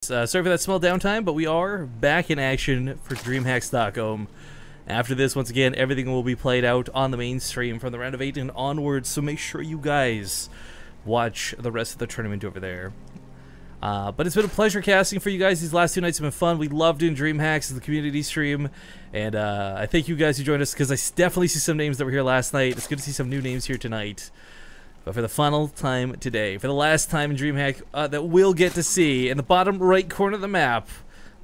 Sorry for that small downtime, but we are back in action for DreamHack Stockholm. After this, once again, everything will be played out on the main stream from the round of 8 and onwards, so make sure you guys watch the rest of the tournament over there. But it's been a pleasure casting for you guys. These last 2 nights have been fun. We love doing DreamHacks as the community stream, and I thank you guys who joined us, because I definitely see some names that were here last night. It's good to see some new names here tonight. But for the final time today, for the last time in DreamHack that we'll get to see, in the bottom right corner of the map,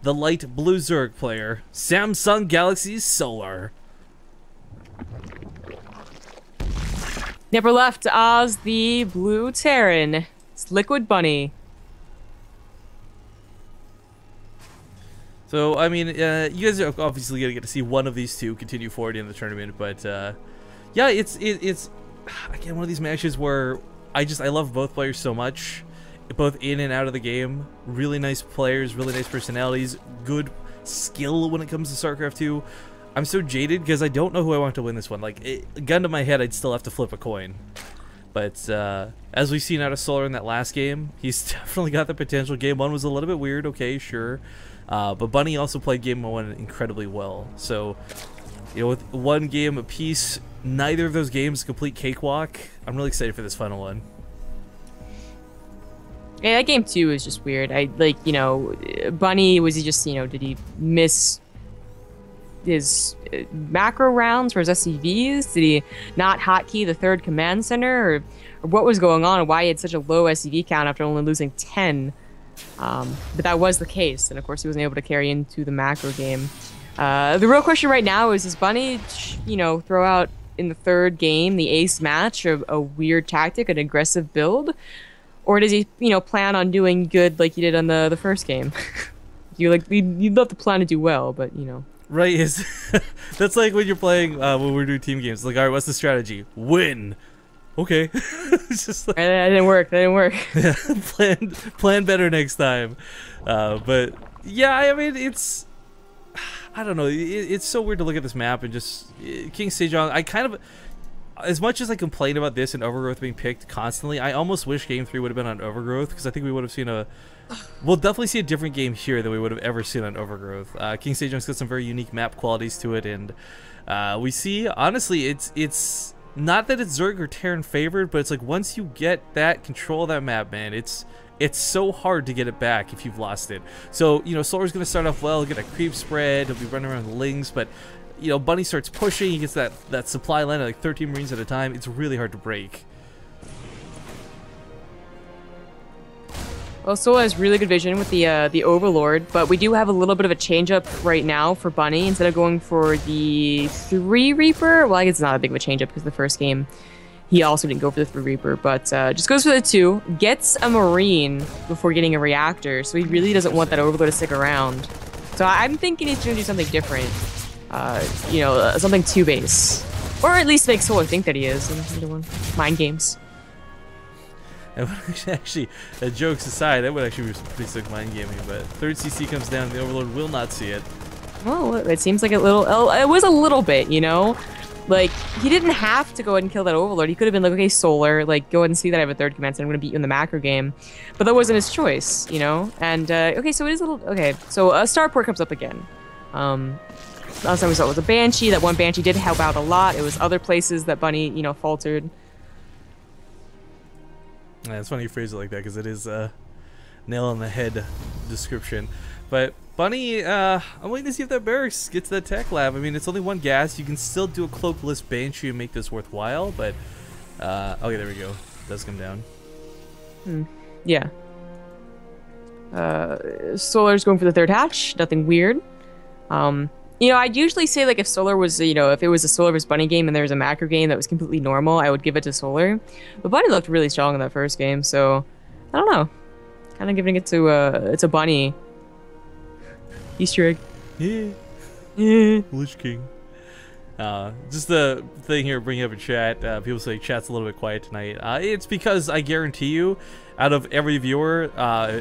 the light blue Zerg player, Samsung Galaxy Solar. Never left Oz, the blue Terran. It's Liquid Bunny. So, I mean, you guys are obviously going to get to see one of these two continue forward in the tournament, but yeah, it's again one of these matches where I love both players so much, both in and out of the game. Really nice players, really nice personalities, good skill when it comes to StarCraft 2. I'm so jaded because I don't know who I want to win this one. Like, gun to my head, I'd still have to flip a coin. But as we've seen out of Solar in that last game, he's definitely got the potential. Game 1 was a little bit weird, okay, sure. But Bunny also played Game 1 incredibly well. So, you know, with one game apiece, neither of those games complete cakewalk. I'm really excited for this final one. Yeah, that game 2 is just weird. You know, Bunny, was he just, you know, did he miss his macro rounds for his SCVs? Did he not hotkey the 3rd command center? Or what was going on, and why he had such a low SCV count after only losing 10? But that was the case, and of course he wasn't able to carry into the macro game. The real question right now is, does Bunny, you know, throw out in the 3rd game the ace match, a weird tactic, an aggressive build? Or does he, you know, plan on doing good like he did on the 1st game? You'd love to plan to do well, but, you know. Right, that's like when you're playing, when we're doing team games. Like, alright, what's the strategy? Win! Okay. It's just like, that didn't work, Yeah, plan better next time. But, yeah, I mean, it's... I don't know, it's so weird to look at this map and just... King Sejong, I kind of... As much as I complain about this and Overgrowth being picked constantly, I almost wish Game 3 would have been on Overgrowth, because I think we would have seen a... We'll definitely see a different game here than we would have ever seen on Overgrowth. King Sejong's got some very unique map qualities to it, and we see, honestly, it's not that it's Zerg or Terran favored, but it's like once you get that control of that map, man, it's so hard to get it back if you've lost it. So, you know, Solar's going to start off well, get a creep spread, he'll be running around the Lings, but, you know, Bunny starts pushing, he gets that supply line at like 13 Marines at a time. It's really hard to break. Well, Solar has really good vision with the Overlord, but we do have a little bit of a change-up right now for Bunny. Instead of going for the 3 Reaper, well, I guess it's not a big of a change-up because the 1st game he also didn't go for the 3 Reaper, but just goes for the 2, gets a Marine before getting a Reactor, so he really doesn't want that Overlord to stick around. So I'm thinking he's going to do something different, you know, something 2-base. Or at least make Solar think that he is. Mind games. And actually, jokes aside, that would actually be some pretty sick mind gaming, but 3rd CC comes down, the Overlord will not see it. Well, it seems like it was a little bit, you know? Like, he didn't have to go ahead and kill that Overlord. He could have been like, okay, Solar, like, go ahead and see that I have a 3rd command center, I'm going to beat you in the macro game. But that wasn't his choice, you know? And, okay, so it is a little, okay, so a Starport comes up again. Last time we saw it was a Banshee. That one Banshee did help out a lot. It was other places that Bunny, you know, faltered. Yeah, it's funny you phrase it like that, because it is a nail on the head description. But Bunny, I'm waiting to see if that barracks gets that tech lab. I mean, it's only 1 gas. You can still do a cloakless Banshee and make this worthwhile, but okay, there we go. It does come down. Yeah. Solar's going for the 3rd hatch. Nothing weird. You know, I'd usually say, like, if Solar was, you know, if it was a Solar vs Bunny game and there was a macro game that was completely normal, I would give it to Solar. But Bunny looked really strong in that 1st game, so I don't know. Kind of giving it to it's a Bunny. Easter egg. Yeah. Yeah. Lich King. Just the thing here, bringing up in chat, people say chat's a little bit quiet tonight. It's because I guarantee you, out of every viewer,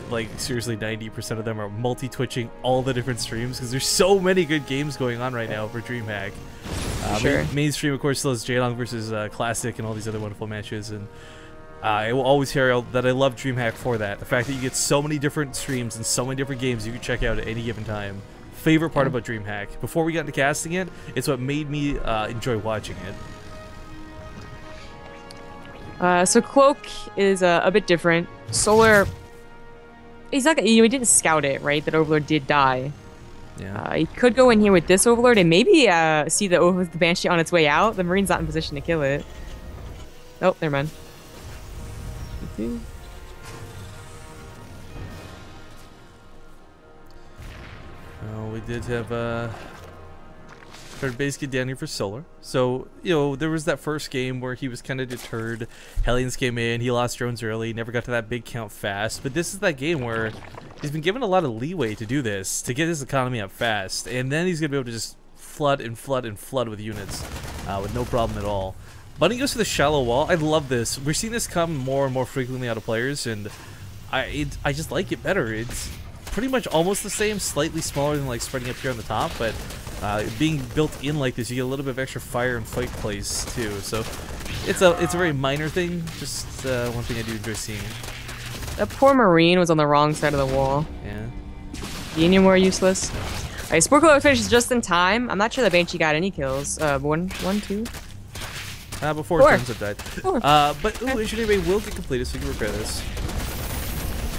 like seriously 90% of them are multi-twitching all the different streams, because there's so many good games going on right now for DreamHack. Sure. Mainstream, of course, still is J-Long versus Classic and all these other wonderful matches, and I will always hear that I love DreamHack for that. The fact that you get so many different streams and so many different games you can check out at any given time. Favorite part about DreamHack. Before we got into casting it, it's what made me enjoy watching it. So Cloak is a bit different. Solar, he's not. He didn't scout it, right? That Overlord did die. Yeah. He could go in here with this Overlord and maybe see the Banshee on its way out. The Marine's not in position to kill it. Oh, never mind. Oh, we did have third base get down here for Solar. So, you know, there was that first game where he was kind of deterred. Hellions came in, he lost drones early, never got to that big count fast. But this is that game where he's been given a lot of leeway to do this, to get his economy up fast. And then he's going to be able to just flood and flood and flood with units with no problem at all. Bunny goes to the shallow wall. I love this. We're seeing this come more and more frequently out of players, and I just like it better. It's pretty much almost the same, slightly smaller than like spreading up here on the top, but being built in like this, you get a little bit of extra fire and fight place too. So it's a very minor thing, just one thing I do enjoy seeing. That poor Marine was on the wrong side of the wall. Yeah. Union more useless. Alright, Sporkle finishes just in time. I'm not sure that Banshee got any kills. One, two. Before Four. turns have died. Four. But Engineering Bay will get completed, so you can repair this.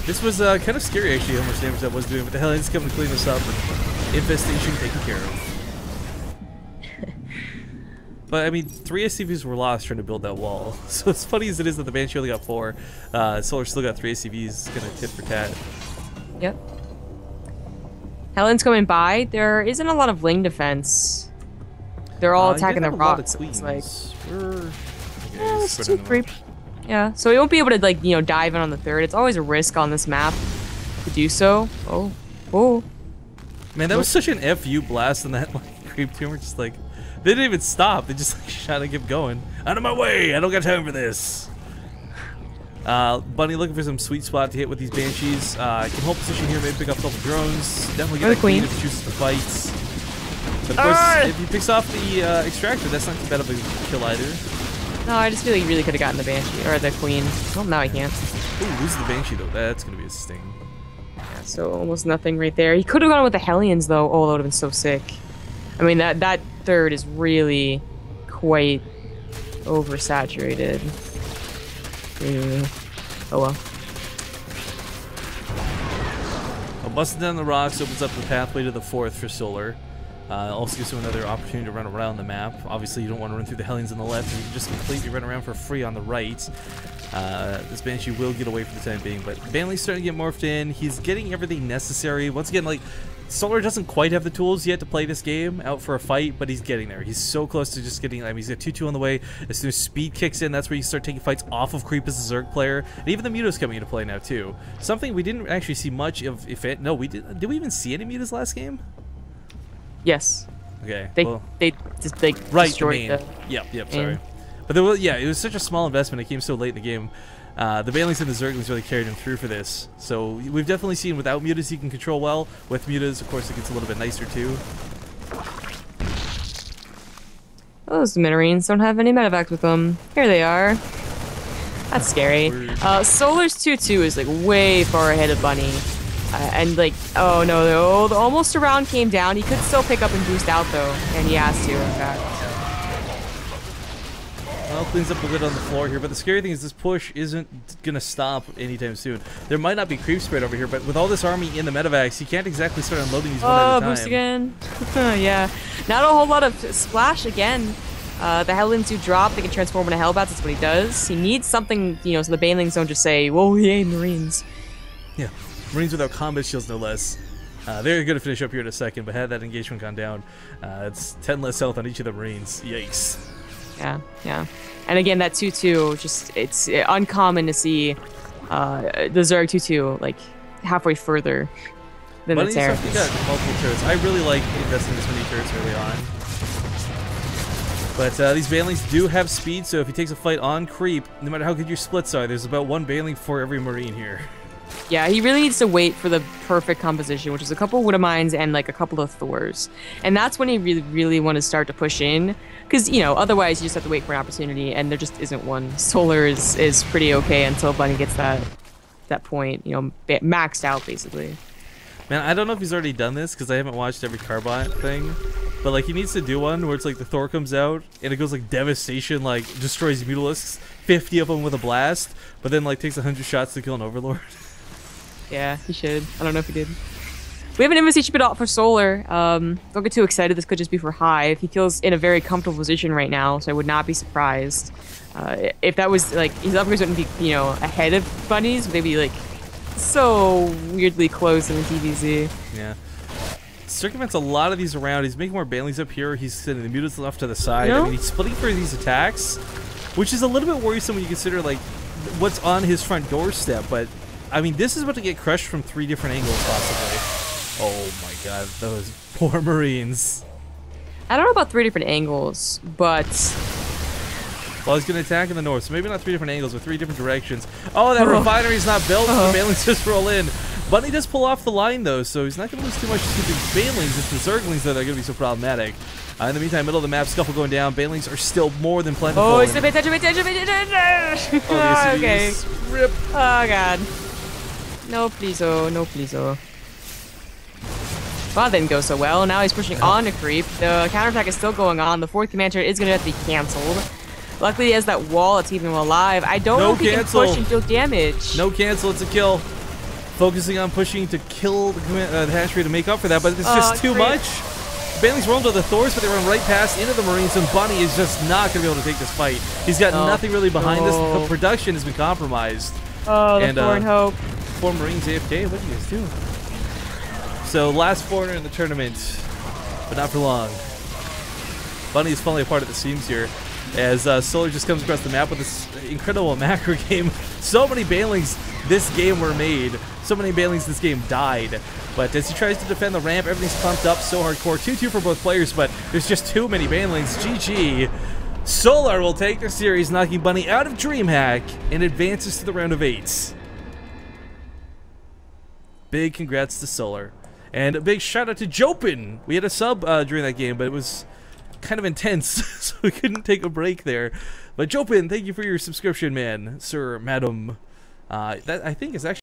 This was kind of scary actually, how much damage that was doing, but the Hellions coming to clean this up and infestation taken care of. But I mean, 3 SCVs were lost trying to build that wall. So as funny as it is that the Banshee only got 4, Solar still got 3 SCVs, kind of tit for tat. Yep. Hellions coming by. There isn't a lot of wing defense. They're all attacking the rocks. It's like, it's too creep. Yeah, so we won't be able to like dive in on the third. It's always a risk on this map to do so. Oh. Man, that was such an FU blast in that like creep tumor. Just like they didn't even stop. They just like shot and kept going. Out of my way! I don't got time for this. Bunny looking for some sweet spot to hit with these Banshees. Can hold position here, maybe pick up a couple drones. Definitely get the queen if he chooses to fight. But of course, if he picks off the extractor, that's not too bad of a kill either. No, I just feel like he really could have gotten the Banshee or the Queen. Well, now I can't. Ooh, loses the Banshee though. That's gonna be a sting. Yeah, so almost nothing right there. He could have gone with the Hellions though. Oh, that would have been so sick. I mean, that third is really quite oversaturated. Oh well. Well, busting down the rocks opens up the pathway to the fourth for Solar. Also gives you another opportunity to run around the map. Obviously, you don't want to run through the Hellions on the left, and you can just completely run around for free on the right. This Banshee will get away for the time being, but Banley's starting to get morphed in. He's getting everything necessary. Once again, like, Solar doesn't quite have the tools yet to play this game out for a fight, but he's getting there. He's so close to just getting, I mean, he's got 2-2 on the way. As soon as speed kicks in, that's where you start taking fights off of Creep as a Zerg player. And even the Muta's coming into play now, too. Something we didn't actually see much of, if it, no, we did we even see any Mutas last game? Yes. Okay. They destroyed the Yep, sorry. But there was, yeah, it was such a small investment. It came so late in the game. The Banelings and the Zerglings really carried him through for this. So we've definitely seen without Mutas he can control well. With Mutas, of course, it gets a little bit nicer too. Those Minarines don't have any medevacs with them. Here they are. That's scary. Solar's 2-2 is like way far ahead of Bunny. And like, oh no, the almost around came down. He could still pick up and boost out though, and he has to, in fact. Well, cleans up a bit on the floor here, but the scary thing is this push isn't gonna stop anytime soon. There might not be creep spread over here, but with all this army in the medevacs, you can't exactly start unloading these one at a time. Boost again. Yeah, not a whole lot of splash again. The Hellions do drop. They can transform into Hellbats. That's what he does. He needs something, so the Banelings don't just say, "Whoa, yay, Marines." Yeah. Marines without combat shields, no less. They're going to finish up here in a second, but had that engagement gone down, it's 10 less health on each of the Marines. Yikes. Yeah. And again, that 2-2, just, it's uncommon to see the Zerg 2-2, like, halfway further than the Terrans. You got multiple turrets. I really like investing this many turrets early on. But these Banelings do have speed, so if he takes a fight on creep, no matter how good your splits are, there's about one Baneling for every Marine here. Yeah, he really needs to wait for the perfect composition, which is a couple Wood Mines and like a couple of Thors. And that's when he really, really want to start to push in. Because, you know, otherwise you just have to wait for an opportunity, and there just isn't one. Solar is pretty okay until Bunny gets that point, you know, maxed out, basically. Man, I don't know if he's already done this, because I haven't watched every Carbot thing. But, like, he needs to do one where it's like the Thor comes out, and it goes like Devastation, like, destroys Mutalisks, 50 of them with a blast, but then, like, takes 100 shots to kill an Overlord. Yeah, he should. I don't know if he did. We have an invitation bid out for Solar. Don't get too excited. This could just be for Hive. He feels in a very comfortable position right now, so I would not be surprised. If that was, like, his upgrades wouldn't be, you know, ahead of Bunny's, they'd be, like, so weirdly close in the TVZ. Yeah. Circumvents a lot of these around. He's making more Banelings up here. He's sending the mutants off to the side. No? I mean, he's splitting for these attacks, which is a little bit worrisome when you consider, like, what's on his front doorstep, but I mean, this is about to get crushed from 3 different angles, possibly. Oh my god, those poor Marines. I don't know about 3 different angles, but... Well, he's going to attack in the north, so maybe not 3 different angles, but 3 different directions. Oh, that refinery's not built, so the Banelings just roll in. Bunny does pull off the line, though, so he's not going to lose too much to the Banelings. It's the Zerglings that are going to be so problematic. In the meantime, middle of the map, Scuffle going down. Banelings are still more than plentiful. Oh, he's pay attention, pay attention, pay attention! Oh, okay. Rip. Oh, God. No, please, oh, no, please, oh. Well, that didn't go so well. Now he's pushing on to creep. The counterattack is still going on. The 4th command turret is going to have to be canceled. Luckily, he has that wall that's keeping him alive. I don't know if he can push and deal damage. No cancel, it's a kill. Focusing on pushing to kill the hatchery to make up for that, but it's just too much. Banelings roll into the Thors, but they run right past into the Marines, and Bunny is just not going to be able to take this fight. He's got nothing really behind this. The production has been compromised. Oh, the Foreign Hope. 4 Marines AFK, what are you guys doing? So, last foreigner in the tournament, but not for long. Bunny is falling apart at the seams here, as Solar just comes across the map with this incredible macro game. So many Banelings this game were made. So many Banelings this game died. But as he tries to defend the ramp, everything's pumped up so hardcore. 2-2 for both players, but there's just too many Banelings. GG. Solar will take the series, knocking Bunny out of DreamHack and advances to the round of 8. Big congrats to Solar. And a big shout out to DHOpen. We had a sub during that game, but it was kind of intense, so we couldn't take a break there. But DHOpen, thank you for your subscription, man, sir, madam. That I think is actually